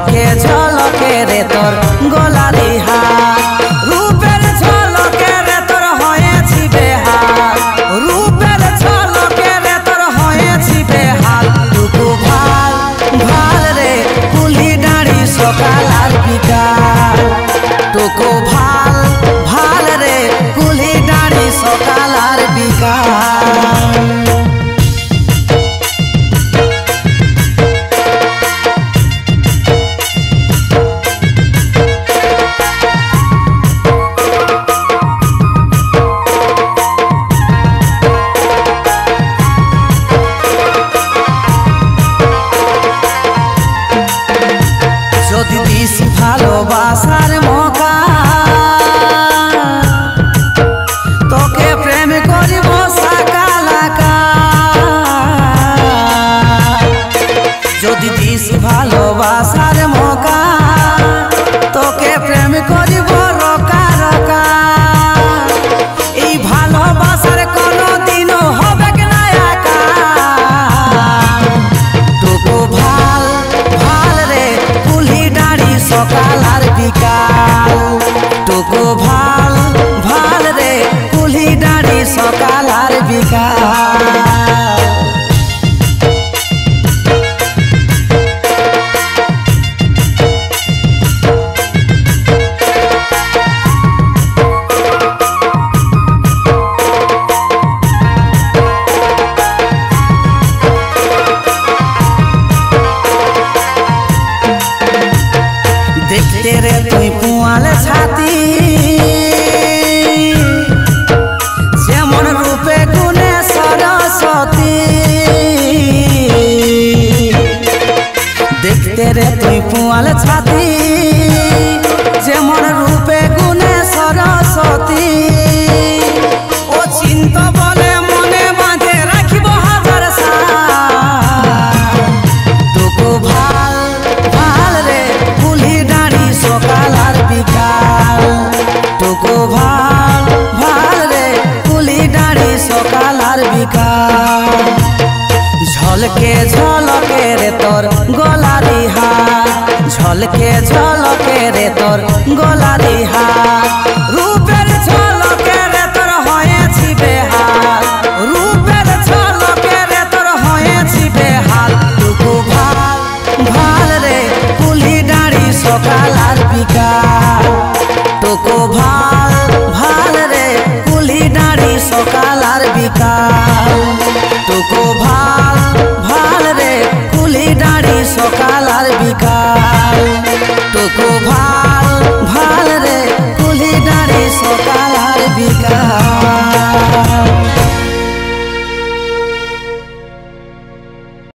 ঝলকে ঝলকে রে তোর গলারি হার, রূপের ঝলকে রে তোর হয়েছি বেহাল, রূপের ঝলকে রে তোর হয়েছি বেহাল। টুকু ভাল ভাল রে কুলি দাঁড়ি সকাল আর বিকাল, টুকু ভাল ভাল রে কুলি দাঁড়ি সকাল আর বিকাল। যদি দিস ভালোবাসার মৌকা, তোকে প্রেম করিব সাকালাকা। যদি দিস ভালোবাসার মৌকা, তোকে প্রেম করিব রকা রকা। এই ভালোবাসার কোনো দিনও হবে না একা। টুকু ভাল ভাল রে কুলি দাঁড়ি সকাল আর বিকাল, টুকু ভাল ভাল রে কুলি দাঁড়ি সকাল আর বিকাল। দেখতে রে তুই পুয়াল ছাতি, যেমন রূপে গুণে সরস্বতী। দেখতে রে তুই পুয়াল ছাতি, যেমন রূপে গুণে সরস্বতী। ও চিন্ত বলে মনে বাঁধে রাখিব হাজার সাল। টুকু ভাল ভাল রে কুলি দাঁড়ি সকাল আর বিকাল, টুকু ভাল ভাল রে কুলি দাঁড়ি সকাল আর বিকাল। ঝলকে ঝলকে রে তোর গলারি হার, ঝলকে ঝলকে রে তোর গলারি হার, রূপের ঝলকে রে তোর হয়েছি বেহাল, রূপের ঝলকে রে তোর হয়েছি বেহাল। টুকু ভাল ভাল রে কুলি দাঁড়ি সকাল আর বিকাল, টুকু ভাল ভাল রে কুলি দাঁড়ি সকাল আর বিকাল, টুকু ভাল ভাল রে কুলি দাঁড়ি সকাল